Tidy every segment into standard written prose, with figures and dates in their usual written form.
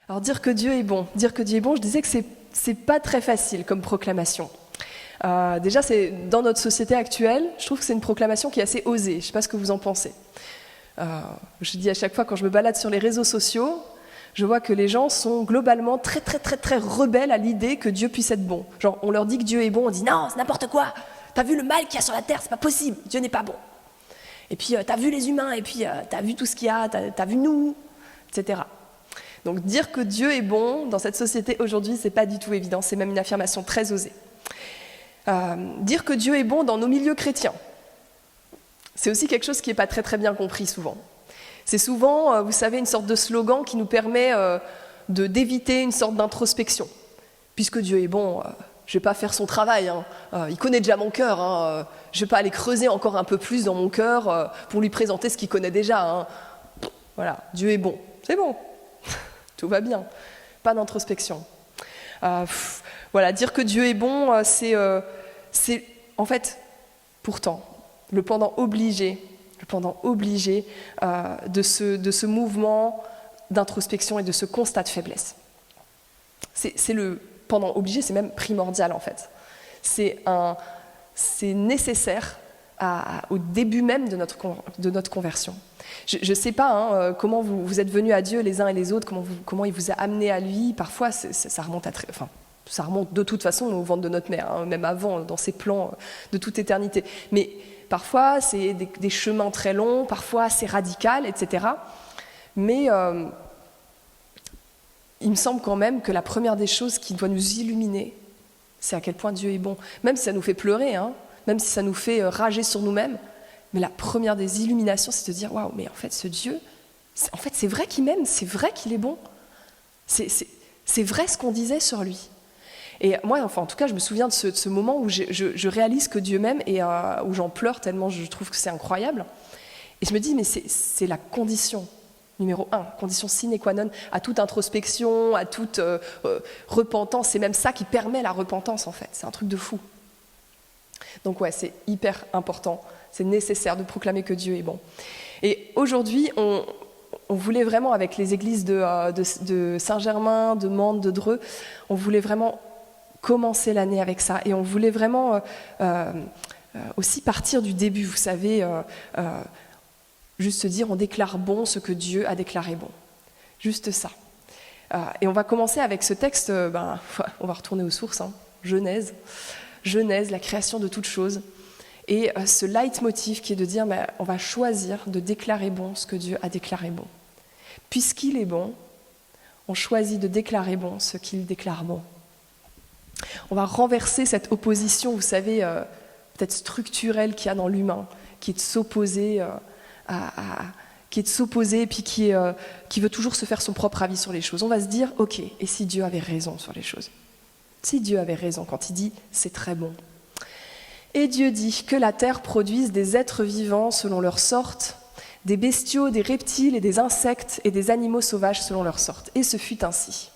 Alors dire que Dieu est bon, je disais que c'est pas très facile comme proclamation. Déjà, c'est dans notre société actuelle, je trouve que c'est une proclamation qui est assez osée. Je ne sais pas ce que vous en pensez. Je dis à chaque fois quand je me balade sur les réseaux sociaux, je vois que les gens sont globalement très très très très rebelles à l'idée que Dieu puisse être bon. Genre, on leur dit que Dieu est bon, on dit non, c'est n'importe quoi. T'as vu le mal qu'il y a sur la terre, c'est pas possible. Dieu n'est pas bon. Et puis t'as vu les humains, et puis t'as vu tout ce qu'il y a, t'as vu nous, etc. Donc dire que Dieu est bon dans cette société aujourd'hui, c'est pas du tout évident. C'est même une affirmation très osée. Dire que Dieu est bon dans nos milieux chrétiens, c'est aussi quelque chose qui n'est pas très très bien compris souvent. C'est souvent, vous savez, une sorte de slogan qui nous permet d'éviter une sorte d'introspection. Puisque Dieu est bon, je ne vais pas faire son travail, hein. Il connaît déjà mon cœur, hein. Je ne vais pas aller creuser encore un peu plus dans mon cœur pour lui présenter ce qu'il connaît déjà, hein. Voilà, Dieu est bon, c'est bon, tout va bien, pas d'introspection. Voilà, dire que Dieu est bon, c'est en fait, pourtant, le pendant obligé de ce mouvement d'introspection et de ce constat de faiblesse. C'est le pendant obligé, c'est même primordial en fait. C'est nécessaire au début même de notre conversion. Je ne sais pas comment vous êtes venus à Dieu les uns et les autres, comment il vous a amené à lui. Parfois, ça remonte ça remonte de toute façon au ventre de notre mère, hein, même avant, dans ses plans de toute éternité. Mais parfois, c'est des chemins très longs, parfois assez radical, etc. Mais il me semble quand même que la première des choses qui doit nous illuminer, c'est à quel point Dieu est bon. Même si ça nous fait pleurer, hein, même si ça nous fait rager sur nous-mêmes, mais la première des illuminations, c'est de dire « Waouh, mais en fait, ce Dieu, en fait, c'est vrai qu'il m'aime, c'est vrai qu'il est bon. C'est vrai ce qu'on disait sur lui. » Et moi, en tout cas, je me souviens de ce moment où je réalise que Dieu m'aime et où j'en pleure tellement je trouve que c'est incroyable. Et je me dis, mais c'est la condition numéro 1, condition sine qua non à toute introspection, à toute repentance. C'est même ça qui permet la repentance, en fait. C'est un truc de fou. Donc ouais, c'est hyper important. C'est nécessaire de proclamer que Dieu est bon. Et aujourd'hui, on voulait vraiment, avec les églises de Saint-Germain, de Mende, de Dreux, on voulait vraiment commencer l'année avec ça. Et on voulait vraiment aussi partir du début, vous savez, juste se dire on déclare bon ce que Dieu a déclaré bon. Juste ça. Et on va commencer avec ce texte, on va retourner aux sources, hein, Genèse, la création de toutes choses. Et ce leitmotiv qui est de dire on va choisir de déclarer bon ce que Dieu a déclaré bon. Puisqu'il est bon, on choisit de déclarer bon ce qu'il déclare bon. On va renverser cette opposition, vous savez, peut-être structurelle qu'il y a dans l'humain, qui est de s'opposer et puis qui veut toujours se faire son propre avis sur les choses. On va se dire, ok, et si Dieu avait raison sur les choses? Si Dieu avait raison quand il dit « c'est très bon ». Et Dieu dit que la terre produise des êtres vivants selon leur sorte, des bestiaux, des reptiles et des insectes et des animaux sauvages selon leur sorte. Et ce fut ainsi.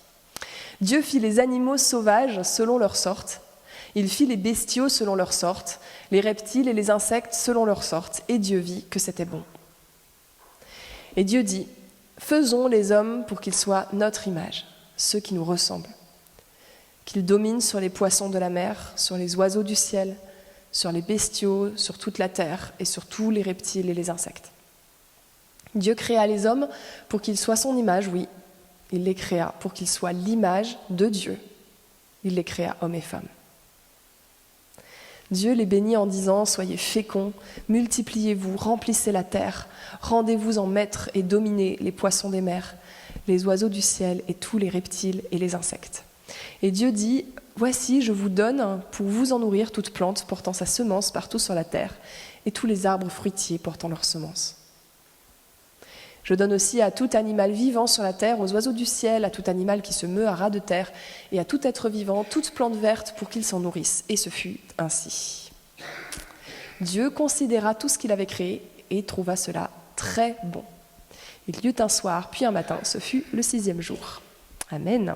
Dieu fit les animaux sauvages selon leur sorte, il fit les bestiaux selon leur sorte, les reptiles et les insectes selon leur sorte, et Dieu vit que c'était bon. Et Dieu dit, faisons les hommes pour qu'ils soient notre image, ceux qui nous ressemblent, qu'ils dominent sur les poissons de la mer, sur les oiseaux du ciel, sur les bestiaux, sur toute la terre et sur tous les reptiles et les insectes. Dieu créa les hommes pour qu'ils soient son image, oui. Il les créa pour qu'ils soient l'image de Dieu. Il les créa hommes et femmes. Dieu les bénit en disant « Soyez féconds, multipliez-vous, remplissez la terre, rendez-vous en maîtres et dominez les poissons des mers, les oiseaux du ciel et tous les reptiles et les insectes. » Et Dieu dit « Voici, je vous donne pour vous en nourrir toute plante portant sa semence partout sur la terre et tous les arbres fruitiers portant leur semence. Je donne aussi à tout animal vivant sur la terre, aux oiseaux du ciel, à tout animal qui se meut à ras de terre, et à tout être vivant, toute plante verte, pour qu'ils s'en nourrissent. Et ce fut ainsi. Dieu considéra tout ce qu'il avait créé et trouva cela très bon. Il y eut un soir, puis un matin, ce fut le 6e jour. Amen.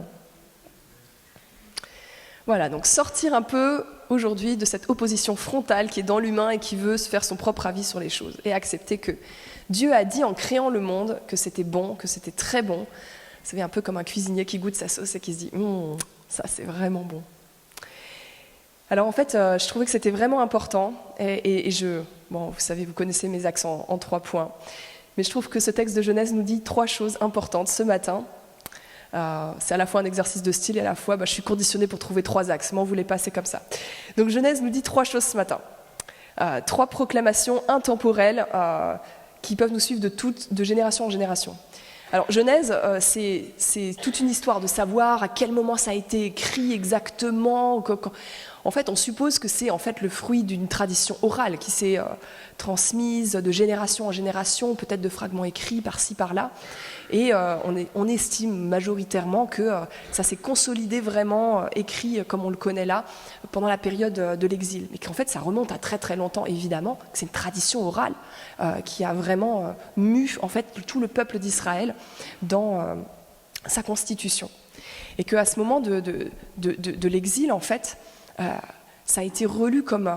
Voilà, donc sortir un peu aujourd'hui de cette opposition frontale qui est dans l'humain et qui veut se faire son propre avis sur les choses, et accepter que Dieu a dit en créant le monde que c'était bon, que c'était très bon. Vous savez, un peu comme un cuisinier qui goûte sa sauce et qui se dit ça c'est vraiment bon. Alors en fait, je trouvais que c'était vraiment important, vous savez, vous connaissez mes accents en 3 points, mais je trouve que ce texte de Genèse nous dit 3 choses importantes ce matin. C'est à la fois un exercice de style et à la fois, je suis conditionnée pour trouver 3 axes, m'en voulez pas, c'est comme ça. Donc Genèse nous dit 3 choses ce matin. 3 proclamations intemporelles qui peuvent nous suivre de génération en génération. Alors Genèse, c'est toute une histoire de savoir à quel moment ça a été écrit exactement. En fait, on suppose que c'est en fait le fruit d'une tradition orale qui s'est transmise de génération en génération, peut-être de fragments écrits par-ci par-là. Et on estime majoritairement que ça s'est consolidé vraiment, écrit comme on le connaît là, pendant la période de l'exil. Mais qu'en fait, ça remonte à très très longtemps, évidemment, que c'est une tradition orale qui a vraiment mu en fait tout le peuple d'Israël dans sa constitution. Et qu'à ce moment de l'exil, en fait, ça a été relu comme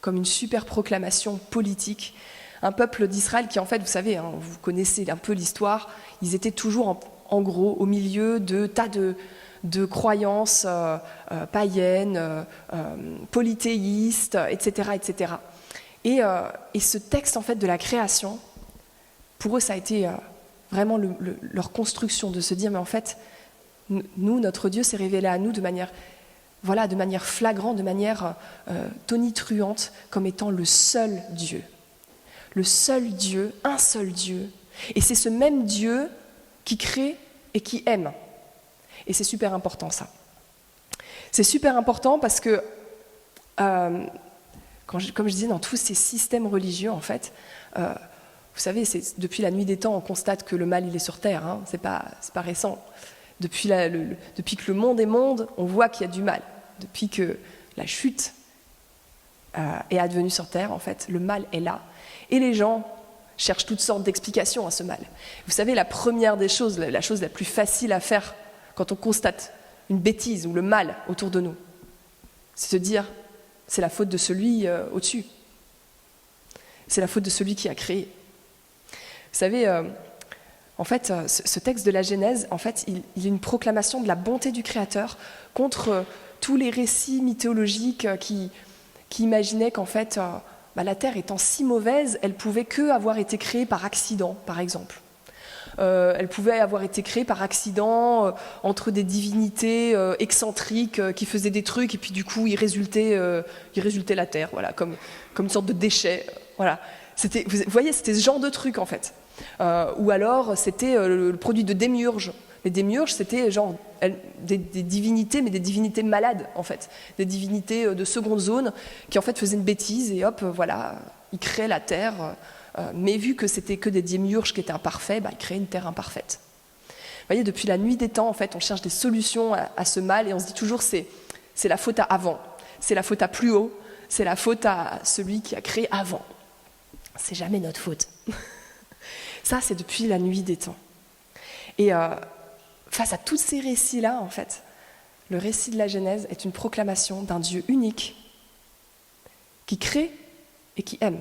une super proclamation politique. Un peuple d'Israël qui, en fait, vous savez, vous connaissez un peu l'histoire, ils étaient toujours, en gros, au milieu de tas de croyances païennes, polythéistes, etc., etc. Et ce texte, en fait, de la création, pour eux, ça a été vraiment leur construction, de se dire, mais en fait, nous, notre Dieu s'est révélé à nous de manière flagrante, de manière tonitruante, comme étant le seul Dieu. Le seul Dieu, un seul Dieu. Et c'est ce même Dieu qui crée et qui aime. Et c'est super important, ça. C'est super important parce que, comme je disais, dans tous ces systèmes religieux, en fait, vous savez, depuis la nuit des temps, on constate que le mal, il est sur Terre. C'est pas récent. Depuis que le monde est monde, on voit qu'il y a du mal. Depuis que la chute est advenue sur Terre, en fait, le mal est là. Et les gens cherchent toutes sortes d'explications à ce mal. Vous savez, la première des choses, la chose la plus facile à faire quand on constate une bêtise ou le mal autour de nous, c'est de dire, c'est la faute de celui au-dessus. C'est la faute de celui qui a créé. Vous savez, en fait, ce texte de la Genèse, en fait, il est une proclamation de la bonté du Créateur contre tous les récits mythologiques qui imaginaient qu'en fait, la Terre étant si mauvaise, elle pouvait que avoir été créée par accident, par exemple. Elle pouvait avoir été créée par accident entre des divinités excentriques qui faisaient des trucs et puis du coup il résultait la Terre, voilà, comme une sorte de déchet. Voilà. Vous voyez, c'était ce genre de truc en fait. Ou alors c'était le produit de démiurges. Les démiurges, c'était genre des divinités, mais des divinités malades en fait, des divinités de seconde zone qui en fait faisaient une bêtise et hop, voilà, ils créaient la Terre. Mais vu que c'était que des démiurges qui étaient imparfaits, ils créaient une terre imparfaite. Vous voyez, depuis la nuit des temps, en fait, on cherche des solutions à ce mal et on se dit toujours c'est la faute à avant, c'est la faute à plus haut, c'est la faute à celui qui a créé avant. C'est jamais notre faute. Ça, c'est depuis la nuit des temps. Et face à tous ces récits-là, en fait, le récit de la Genèse est une proclamation d'un Dieu unique qui crée et qui aime.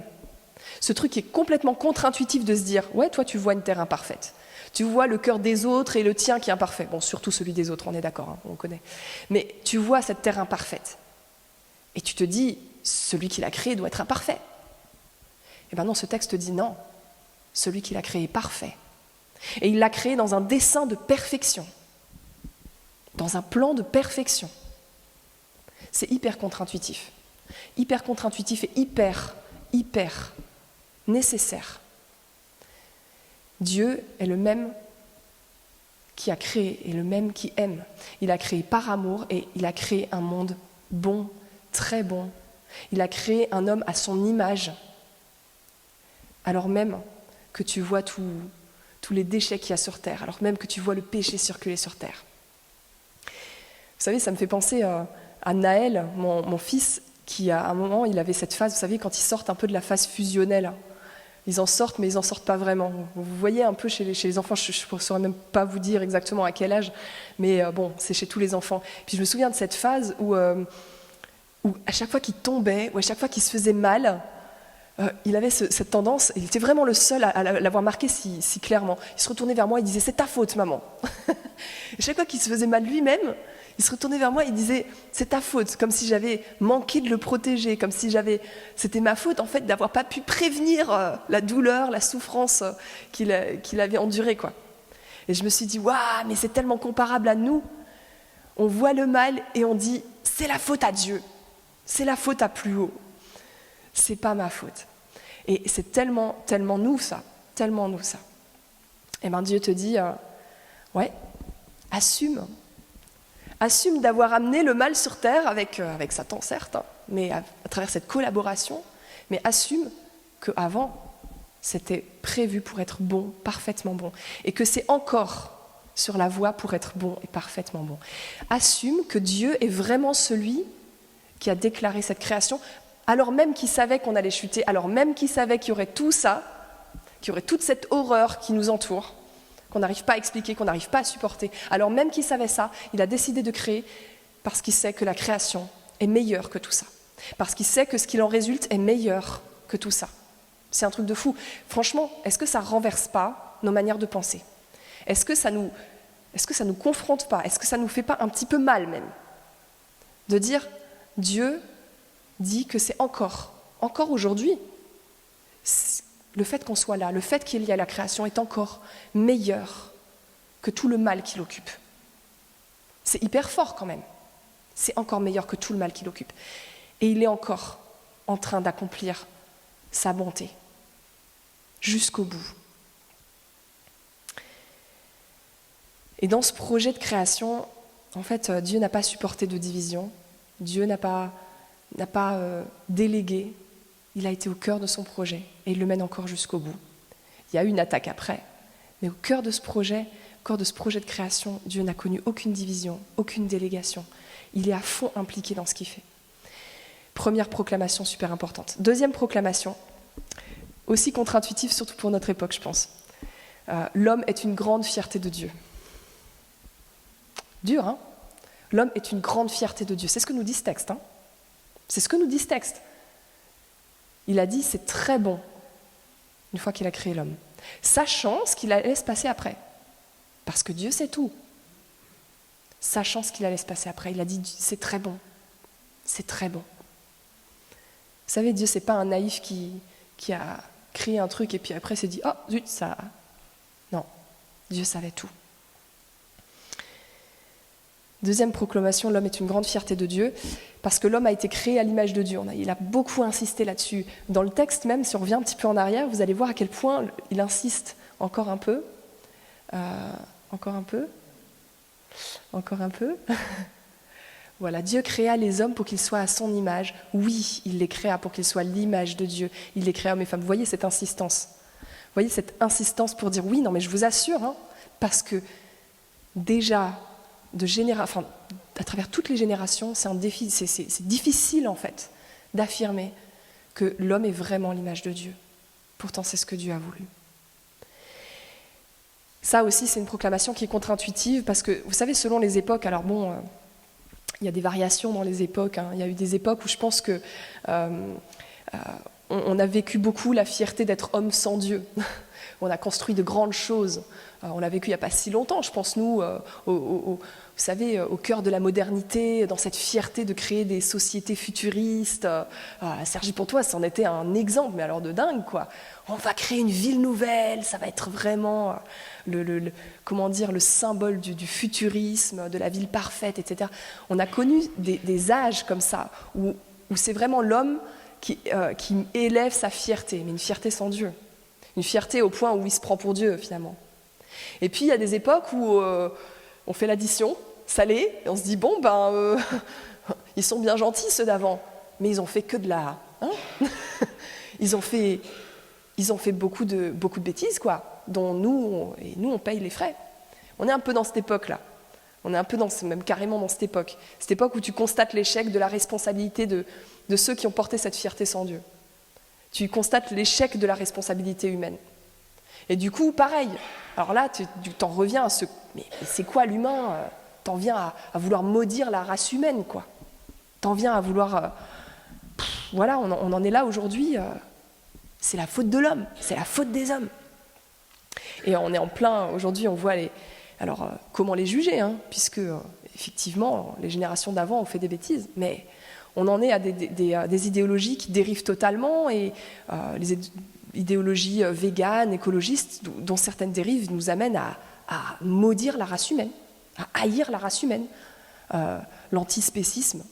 Ce truc qui est complètement contre-intuitif de se dire « Ouais, toi, tu vois une terre imparfaite. Tu vois le cœur des autres et le tien qui est imparfait. » Bon, surtout celui des autres, on est d'accord, on connaît. Mais tu vois cette terre imparfaite. Et tu te dis « Celui qui l'a créé doit être imparfait. » Eh bien non, ce texte dit non. Celui qui l'a créé est parfait. Et il l'a créé dans un dessein de perfection. Dans un plan de perfection. C'est hyper contre-intuitif. Hyper contre-intuitif et hyper nécessaire. Dieu est le même qui a créé et le même qui aime. Il a créé par amour et il a créé un monde bon, très bon. Il a créé un homme à son image, alors même que tu vois tous les déchets qu'il y a sur Terre, alors même que tu vois le péché circuler sur Terre. Vous savez, ça me fait penser à Naël, mon fils, qui à un moment, il avait cette phase, vous savez, quand ils sortent un peu de la phase fusionnelle. Ils en sortent, mais ils n'en sortent pas vraiment. Vous voyez un peu chez les enfants, je ne saurais même pas vous dire exactement à quel âge, mais bon, c'est chez tous les enfants. Puis je me souviens de cette phase où à chaque fois qu'ils tombaient, ou à chaque fois qu'ils se faisaient mal, il avait cette tendance, il était vraiment le seul à l'avoir marqué si clairement. Il se retournait vers moi, il disait « c'est ta faute, maman ». Et chaque fois qu'il se faisait mal lui-même, il se retournait vers moi et il disait « c'est ta faute », comme si j'avais manqué de le protéger, comme si c'était ma faute en fait d'avoir pas pu prévenir la douleur, la souffrance qu'il avait endurée, quoi. Et je me suis dit « waouh, mais c'est tellement comparable à nous ». On voit le mal et on dit « c'est la faute à Dieu, c'est la faute à plus haut ». C'est pas ma faute. Et c'est tellement nous ça, tellement nous ça. Et bien Dieu te dit, ouais, assume d'avoir amené le mal sur terre avec Satan certes, hein, mais à travers cette collaboration, mais assume qu'avant, c'était prévu pour être bon, parfaitement bon, et que c'est encore sur la voie pour être bon et parfaitement bon. Assume que Dieu est vraiment celui qui a déclaré cette création, alors même qu'il savait qu'on allait chuter, alors même qu'il savait qu'il y aurait tout ça, qu'il y aurait toute cette horreur qui nous entoure, qu'on n'arrive pas à expliquer, qu'on n'arrive pas à supporter, alors même qu'il savait ça, il a décidé de créer parce qu'il sait que la création est meilleure que tout ça, parce qu'il sait que ce qu'il en résulte est meilleur que tout ça. C'est un truc de fou. Franchement, est-ce que ça ne renverse pas nos manières de penser ? Est-ce que ça nous confronte pas ? Est-ce que ça ne nous fait pas un petit peu mal même ? De dire, Dieu dit que c'est encore aujourd'hui, le fait qu'on soit là, le fait qu'il y ait la création est encore meilleur que tout le mal qui l'occupe. C'est hyper fort quand même. C'est encore meilleur que tout le mal qui l'occupe. Et il est encore en train d'accomplir sa bonté jusqu'au bout. Et dans ce projet de création, en fait, Dieu n'a pas supporté de division. Dieu n'a pas délégué. Il a été au cœur de son projet et il le mène encore jusqu'au bout. Il y a eu une attaque après, mais au cœur de ce projet de création, Dieu n'a connu aucune division, aucune délégation. Il est à fond impliqué dans ce qu'il fait. Première proclamation super importante. Deuxième proclamation, aussi contre-intuitive, surtout pour notre époque, je pense. L'homme est une grande fierté de Dieu. Dur, hein ? L'homme est une grande fierté de Dieu. C'est ce que nous dit ce texte, hein ? C'est ce que nous dit ce texte. Il a dit, c'est très bon, une fois qu'il a créé l'homme, sachant ce qu'il allait se passer après. Parce que Dieu sait tout. Sachant ce qu'il allait se passer après, il a dit, c'est très bon. C'est très bon. Vous savez, Dieu, c'est pas un naïf qui a créé un truc et puis après s'est dit, oh, zut, ça... Non, Dieu savait tout. Deuxième proclamation, l'homme est une grande fierté de Dieu, parce que l'homme a été créé à l'image de Dieu. Il a beaucoup insisté là-dessus. Dans le texte même, si on revient un petit peu en arrière, vous allez voir à quel point il insiste encore un peu. Encore un peu. Voilà, Dieu créa les hommes pour qu'ils soient à son image. Oui, il les créa pour qu'ils soient l'image de Dieu. Il les créa hommes et femmes. Vous voyez cette insistance ? Vous voyez cette insistance pour dire oui, non mais je vous assure, hein, parce que déjà... à travers toutes les générations, c'est un défi, c'est difficile en fait d'affirmer que l'homme est vraiment l'image de Dieu. Pourtant, c'est ce que Dieu a voulu. Ça aussi, c'est une proclamation qui est contre-intuitive parce que, vous savez, selon les époques, alors bon, il y a des variations dans les époques, hein. Il y a eu des époques où je pense que on a vécu beaucoup la fierté d'être homme sans Dieu. On a construit de grandes choses. On l'a vécu il n'y a pas si longtemps, je pense, nous, vous savez, au cœur de la modernité, dans cette fierté de créer des sociétés futuristes. Sergi Pontoise, c'en était un exemple, mais alors de dingue, quoi. On va créer une ville nouvelle, ça va être vraiment le symbole du futurisme, de la ville parfaite, etc. On a connu des âges comme ça, où c'est vraiment l'homme qui élève sa fierté, mais une fierté sans Dieu. Une fierté au point où il se prend pour Dieu, finalement. Et puis, il y a des époques où on fait l'addition, salée, et on se dit, bon, ils sont bien gentils, ceux d'avant, mais ils ont fait que de la... Hein ils ont fait beaucoup de bêtises, quoi, dont nous, on paye les frais. On est un peu dans cette époque-là. On est un peu même carrément dans cette époque où tu constates l'échec de la responsabilité de ceux qui ont porté cette fierté sans Dieu. Tu constates l'échec de la responsabilité humaine. Et du coup, pareil. Alors là, tu t'en reviens à ce... Mais c'est quoi l'humain ? T'en viens à vouloir maudire la race humaine, quoi. T'en viens à vouloir... Voilà, on en est là aujourd'hui. c'est la faute de l'homme, c'est la faute des hommes. Et on est en plein, aujourd'hui on voit comment les juger, hein, puisque effectivement les générations d'avant ont fait des bêtises, mais on en est à des idéologies qui dérivent totalement, et les idéologies véganes, écologistes, dont certaines dérives nous amènent à maudire la race humaine, à haïr la race humaine. L'antispécisme,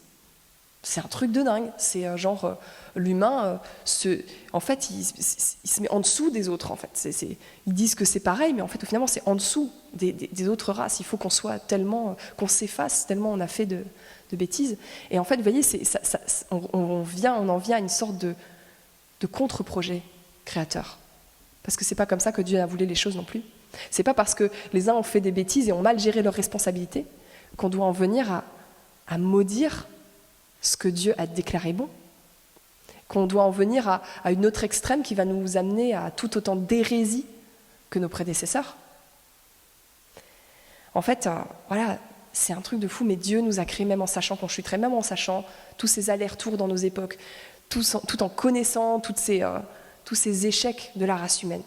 c'est un truc de dingue. C'est l'humain, en fait, il se met en dessous des autres. En fait, ils disent que c'est pareil, mais en fait, finalement, c'est en dessous des autres races. Il faut qu'on soit tellement, qu'on s'efface tellement on a fait de bêtises. Et en fait, vous voyez, on en vient à une sorte de contre-projet créateur. Parce que c'est pas comme ça que Dieu a voulu les choses non plus. C'est pas parce que les uns ont fait des bêtises et ont mal géré leurs responsabilités qu'on doit en venir à maudire ce que Dieu a déclaré bon, qu'on doit en venir à une autre extrême qui va nous amener à tout autant d'hérésie que nos prédécesseurs. En fait, voilà, c'est un truc de fou, mais Dieu nous a créés même en sachant qu'on chuterait, même en sachant tous ces allers-retours dans nos époques, tout en connaissant tous ces échecs de la race humaine.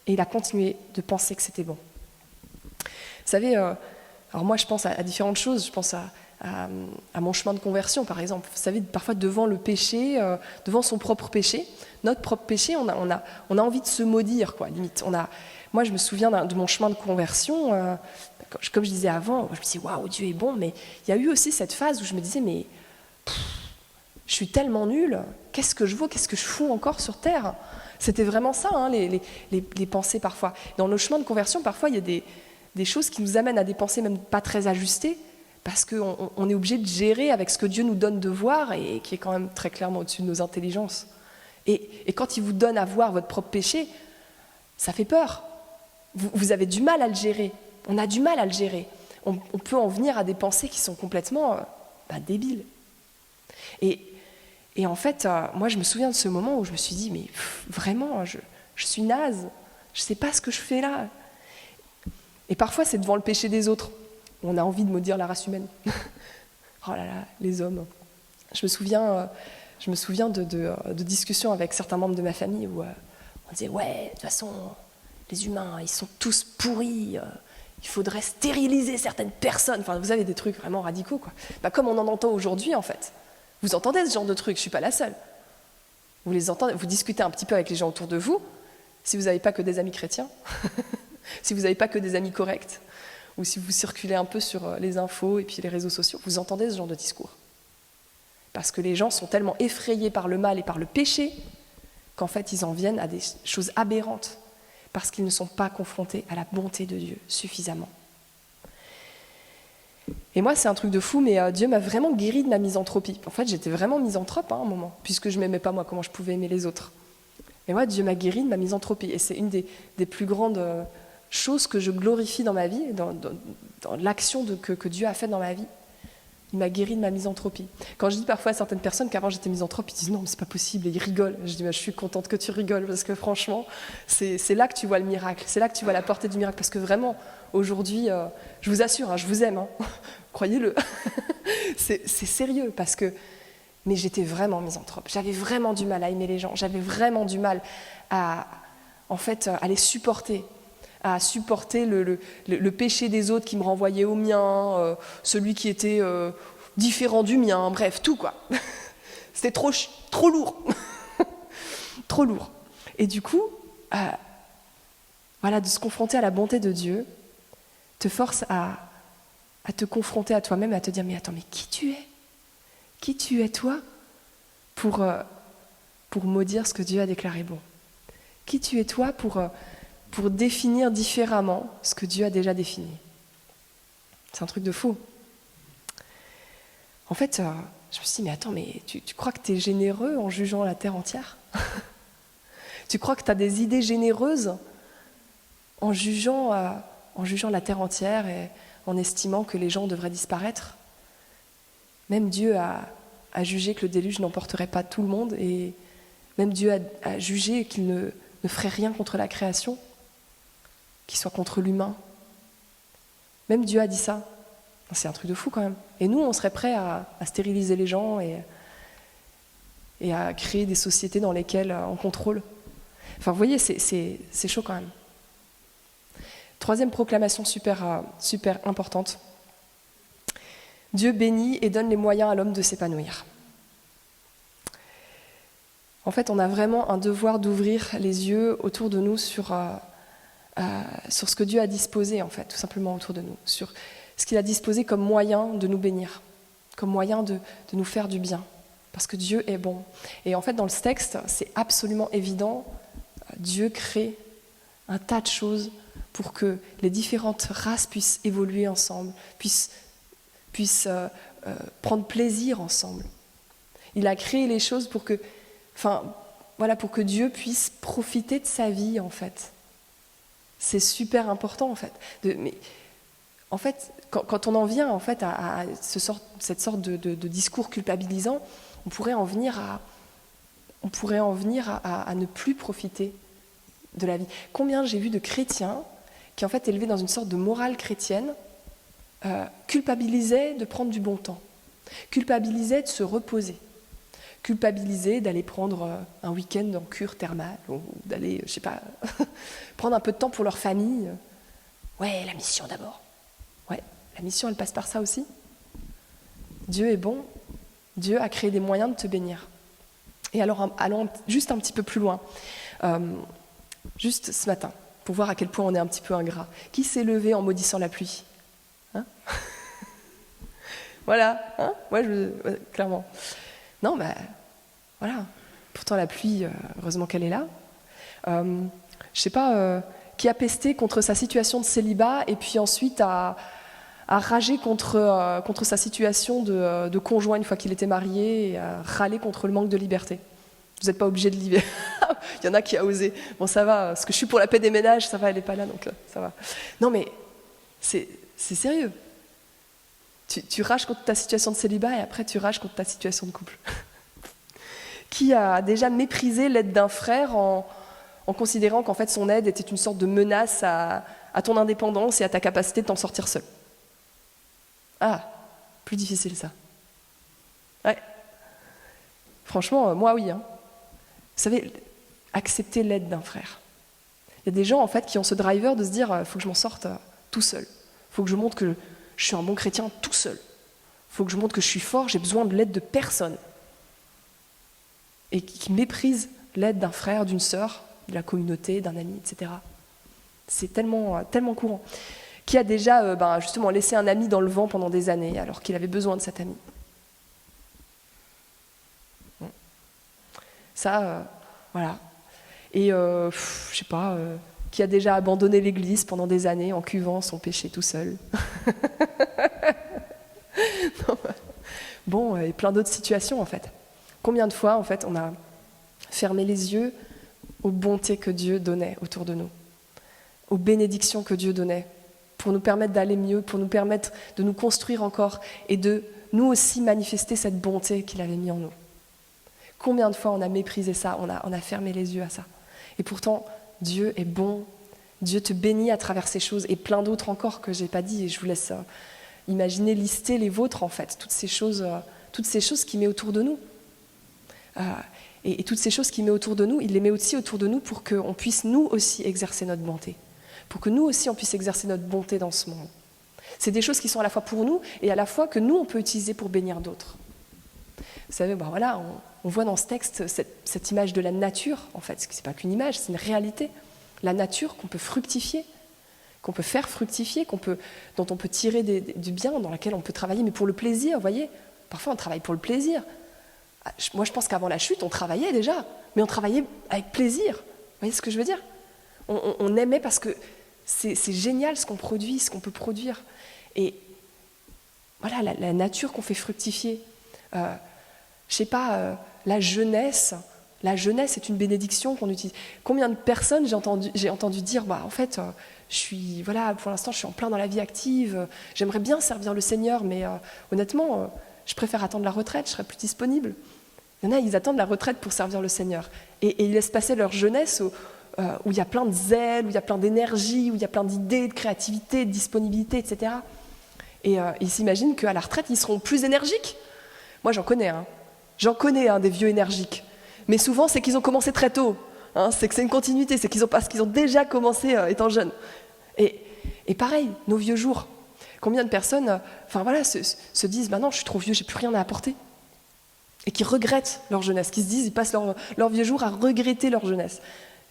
Et il a continué de penser que c'était bon. Vous savez, alors moi je pense à différentes choses, je pense à mon chemin de conversion par exemple. Vous savez, parfois devant le péché, devant son propre péché, notre propre péché, on a envie de se maudire, quoi, limite. Moi je me souviens de mon chemin de conversion, comme je disais avant, je me disais waouh, Dieu est bon, mais il y a eu aussi cette phase où je me disais mais je suis tellement nulle, qu'est-ce que je vaux, qu'est-ce que je fous encore sur terre? C'était vraiment ça, hein, les pensées parfois. Dans nos chemins de conversion, parfois il y a des choses qui nous amènent à des pensées même pas très ajustées, parce qu'on est obligé de gérer avec ce que Dieu nous donne de voir et qui est quand même très clairement au-dessus de nos intelligences. Et quand il vous donne à voir votre propre péché, ça fait peur. Vous avez du mal à le gérer. On a du mal à le gérer. On peut en venir à des pensées qui sont complètement débiles. Et en fait, moi je me souviens de ce moment où je me suis dit, mais vraiment, je suis naze, je ne sais pas ce que je fais là. Et parfois c'est devant le péché des autres. On a envie de maudire la race humaine. Oh là là, les hommes. Je me souviens de discussions avec certains membres de ma famille où on disait, ouais, de toute façon, les humains, ils sont tous pourris, il faudrait stériliser certaines personnes. Enfin, vous avez des trucs vraiment radicaux, quoi. Comme on en entend aujourd'hui, en fait. Vous entendez ce genre de trucs, je ne suis pas la seule. Vous les entendez, vous discutez un petit peu avec les gens autour de vous, si vous n'avez pas que des amis chrétiens, si vous n'avez pas que des amis corrects, ou si vous circulez un peu sur les infos et puis les réseaux sociaux, vous entendez ce genre de discours. Parce que les gens sont tellement effrayés par le mal et par le péché qu'en fait ils en viennent à des choses aberrantes, parce qu'ils ne sont pas confrontés à la bonté de Dieu suffisamment. Et moi, c'est un truc de fou, mais Dieu m'a vraiment guéri de ma misanthropie. En fait, j'étais vraiment misanthrope à un moment, puisque je ne m'aimais pas moi, comment je pouvais aimer les autres. Et moi, Dieu m'a guéri de ma misanthropie. Et c'est une des plus grandes choses que je glorifie dans ma vie, dans l'action que Dieu a faite dans ma vie. Il m'a guéri de ma misanthropie. Quand je dis parfois à certaines personnes qu'avant j'étais misanthrope, ils disent non, mais c'est pas possible, et ils rigolent. Je dis, je suis contente que tu rigoles, parce que franchement, c'est là que tu vois le miracle, c'est là que tu vois la portée du miracle, parce que vraiment, aujourd'hui, je vous assure, hein, je vous aime, hein, croyez-le, c'est sérieux, parce que, mais j'étais vraiment misanthrope, j'avais vraiment du mal à aimer les gens, j'avais vraiment du mal à les supporter, à supporter le péché des autres qui me renvoyait au mien, celui qui était différent du mien, bref, tout quoi. C'était trop lourd. Trop lourd. Et du coup, de se confronter à la bonté de Dieu te force à te confronter à toi-même et à te dire, mais attends, mais qui tu es? Qui tu es toi pour maudire ce que Dieu a déclaré bon? Qui tu es toi pour définir différemment ce que Dieu a déjà défini? C'est un truc de fou. En fait, je me suis dit, mais attends, mais tu crois que tu es généreux en jugeant la terre entière? Tu crois que tu as des idées généreuses en jugeant la terre entière et en estimant que les gens devraient disparaître? Même Dieu a jugé que le déluge n'emporterait pas tout le monde, et même Dieu a jugé qu'il ne ferait rien contre la création, qui soit contre l'humain. Même Dieu a dit ça. C'est un truc de fou quand même. Et nous, on serait prêts à stériliser les gens et à créer des sociétés dans lesquelles on contrôle. Enfin, vous voyez, c'est chaud quand même. Troisième proclamation super importante. Dieu bénit et donne les moyens à l'homme de s'épanouir. En fait, on a vraiment un devoir d'ouvrir les yeux autour de nous sur ce que Dieu a disposé, en fait, tout simplement autour de nous, sur ce qu'il a disposé comme moyen de nous bénir, comme moyen de nous faire du bien, parce que Dieu est bon. Et en fait, dans le texte, c'est absolument évident, Dieu crée un tas de choses pour que les différentes races puissent évoluer ensemble, puissent prendre plaisir ensemble. Il a créé les choses pour que Dieu puisse profiter de sa vie, en fait. C'est super important, en fait. Mais en fait, quand on en vient en fait, à cette sorte de discours culpabilisant, on pourrait en venir à ne plus profiter de la vie. Combien j'ai vu de chrétiens qui en fait élevés dans une sorte de morale chrétienne culpabilisaient de prendre du bon temps, culpabilisaient de se reposer, culpabilisaient d'aller prendre un week-end en cure thermale ou d'aller, je sais pas, prendre un peu de temps pour leur famille. Ouais, la mission d'abord. Ouais, la mission, elle passe par ça aussi. Dieu est bon. Dieu a créé des moyens de te bénir. Et alors, allons juste un petit peu plus loin. Juste ce matin, pour voir à quel point on est un petit peu ingrat. Qui s'est levé en maudissant la pluie ? Voilà, clairement. Non, voilà. Pourtant, la pluie, heureusement qu'elle est là. Je sais pas, qui a pesté contre sa situation de célibat et puis ensuite a ragé contre sa situation de conjoint une fois qu'il était marié et a râlé contre le manque de liberté. Vous n'êtes pas obligé de l'y. Il y en a qui a osé. Bon, ça va, parce que je suis pour la paix des ménages, ça va, elle n'est pas là, donc ça va. Non, mais c'est sérieux. Tu rages contre ta situation de célibat et après tu rages contre ta situation de couple. Qui a déjà méprisé l'aide d'un frère en considérant qu'en fait son aide était une sorte de menace à ton indépendance et à ta capacité de t'en sortir seul. Ah, plus difficile ça. Ouais. Franchement, moi oui. Vous savez, accepter l'aide d'un frère. Il y a des gens en fait qui ont ce driver de se dire faut que je m'en sorte tout seul. Faut que je montre que je suis un bon chrétien tout seul. Faut que je montre que je suis fort, j'ai besoin de l'aide de personne. Et qui méprisent l'aide d'un frère, d'une sœur, de la communauté, d'un ami, etc. C'est tellement courant. Qui a déjà justement laissé un ami dans le vent pendant des années alors qu'il avait besoin de cet ami. Ça, voilà. Et je sais pas, qui a déjà abandonné l'église pendant des années en cuvant son péché tout seul. Bon, et plein d'autres situations en fait. Combien de fois en fait on a fermé les yeux aux bontés que Dieu donnait autour de nous, aux bénédictions que Dieu donnait, pour nous permettre d'aller mieux, pour nous permettre de nous construire encore et de nous aussi manifester cette bonté qu'il avait mis en nous. Combien de fois on a méprisé ça, on a fermé les yeux à ça. Et pourtant, Dieu est bon, Dieu te bénit à travers ces choses et plein d'autres encore que je n'ai pas dit et je vous laisse imaginer, lister les vôtres en fait, toutes ces choses qu'il met autour de nous. Et toutes ces choses qu'il met autour de nous, il les met aussi autour de nous pour qu'on puisse nous aussi exercer notre bonté, pour que nous aussi on puisse exercer notre bonté dans ce monde. C'est des choses qui sont à la fois pour nous et à la fois que nous on peut utiliser pour bénir d'autres. Vous savez, voilà, on voit dans ce texte cette image de la nature, en fait, ce n'est pas qu'une image, c'est une réalité. La nature qu'on peut fructifier, qu'on peut faire fructifier, dont on peut tirer du bien, dans laquelle on peut travailler, mais pour le plaisir, vous voyez. Parfois on travaille pour le plaisir. Moi je pense qu'avant la chute, on travaillait déjà, mais on travaillait avec plaisir. Vous voyez ce que je veux dire ? On aimait parce que c'est génial ce qu'on produit, ce qu'on peut produire. Et voilà, la nature qu'on fait fructifier. Je sais pas, la jeunesse est une bénédiction qu'on utilise. Combien de personnes j'ai entendu dire, en fait, pour l'instant, je suis en plein dans la vie active, j'aimerais bien servir le Seigneur, mais honnêtement, je préfère attendre la retraite, je serai plus disponible. Il y en a, ils attendent la retraite pour servir le Seigneur. Et ils laissent passer leur jeunesse où il y a plein de zèle, où il y a plein d'énergie, où il y a plein d'idées, de créativité, de disponibilité, etc. Et ils s'imaginent qu'à la retraite, ils seront plus énergiques. Moi, j'en connais des vieux énergiques. Mais souvent, c'est qu'ils ont commencé très tôt. hein, c'est que c'est une continuité, c'est parce qu'ils ont déjà commencé étant jeunes. Et pareil, nos vieux jours. Combien de personnes se disent « non, je suis trop vieux, j'ai plus rien à apporter ». Et qui regrettent leur jeunesse, qui se disent, ils passent leur vieux jour à regretter leur jeunesse.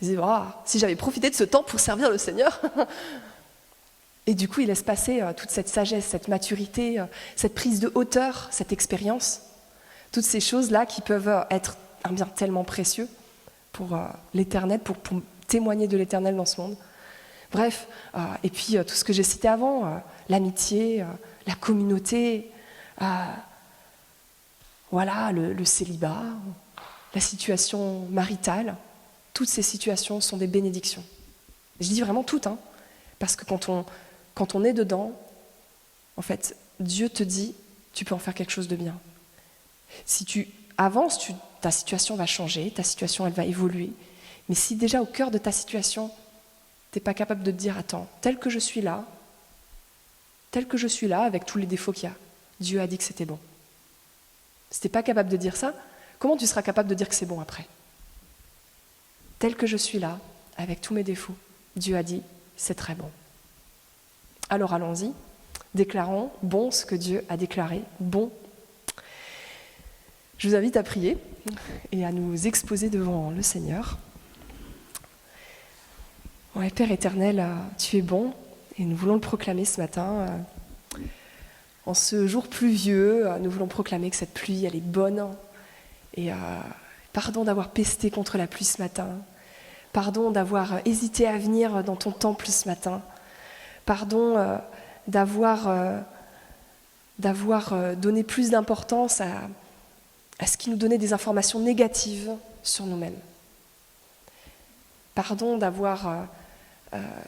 Ils disent « si j'avais profité de ce temps pour servir le Seigneur ». Et du coup, ils laissent passer toute cette sagesse, cette maturité, cette prise de hauteur, cette expérience. Toutes ces choses-là qui peuvent être un bien tellement précieux pour l'éternel, pour témoigner de l'éternel dans ce monde. Bref, et puis tout ce que j'ai cité avant, l'amitié, la communauté, le célibat, la situation maritale, toutes ces situations sont des bénédictions. Je dis vraiment toutes, parce que quand on est dedans, en fait, Dieu te dit, tu peux en faire quelque chose de bien. Si tu avances, ta situation va changer, ta situation elle va évoluer. Mais si déjà au cœur de ta situation, tu n'es pas capable de te dire, attends, tel que je suis là, avec tous les défauts qu'il y a, Dieu a dit que c'était bon. Si tu n'es pas capable de dire ça, comment tu seras capable de dire que c'est bon après ? Tel que je suis là, avec tous mes défauts, Dieu a dit, c'est très bon. Alors allons-y, déclarons bon ce que Dieu a déclaré, bon. Je vous invite à prier et à nous exposer devant le Seigneur. Ouais, Père éternel, tu es bon et nous voulons le proclamer ce matin. En ce jour pluvieux, nous voulons proclamer que cette pluie, elle est bonne. Et pardon d'avoir pesté contre la pluie ce matin. Pardon d'avoir hésité à venir dans ton temple ce matin. Pardon d'avoir donné plus d'importance à ce qui nous donnait des informations négatives sur nous-mêmes. Pardon d'avoir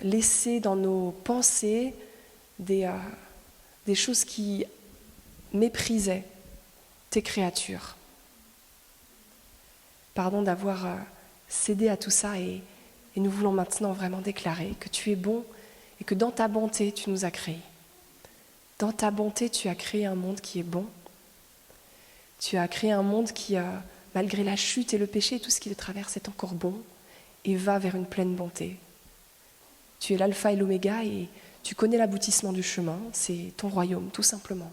laissé dans nos pensées des choses qui méprisaient tes créatures. Pardon d'avoir cédé à tout ça et nous voulons maintenant vraiment déclarer que tu es bon et que dans ta bonté, tu nous as créés. Dans ta bonté, tu as créé un monde qui est bon. Tu as créé un monde qui, malgré la chute et le péché et tout ce qui le traverse, est encore bon et va vers une pleine bonté. Tu es l'alpha et l'oméga et tu connais l'aboutissement du chemin, c'est ton royaume, tout simplement.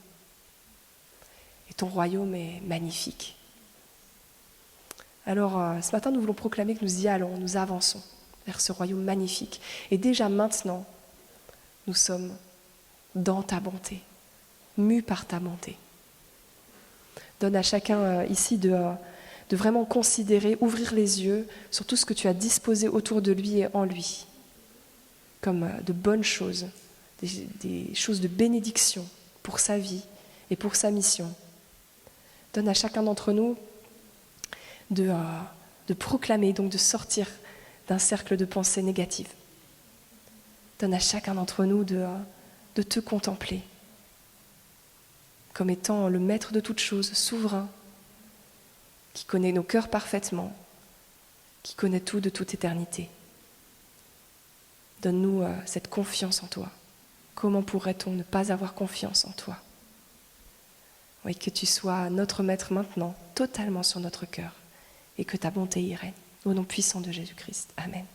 Et ton royaume est magnifique. Alors, ce matin, nous voulons proclamer que nous y allons, nous avançons vers ce royaume magnifique. Et déjà maintenant, nous sommes dans ta bonté, mus par ta bonté. Donne à chacun ici de vraiment considérer, ouvrir les yeux sur tout ce que tu as disposé autour de lui et en lui, comme de bonnes choses, des choses de bénédiction pour sa vie et pour sa mission. Donne à chacun d'entre nous de proclamer, donc de sortir d'un cercle de pensées négatives. Donne à chacun d'entre nous de te contempler comme étant le maître de toutes choses, souverain, qui connaît nos cœurs parfaitement, qui connaît tout de toute éternité. Donne-nous cette confiance en toi. Comment pourrait-on ne pas avoir confiance en toi ? Oui, que tu sois notre maître maintenant, totalement sur notre cœur, et que ta bonté y règne. Au nom puissant de Jésus-Christ. Amen.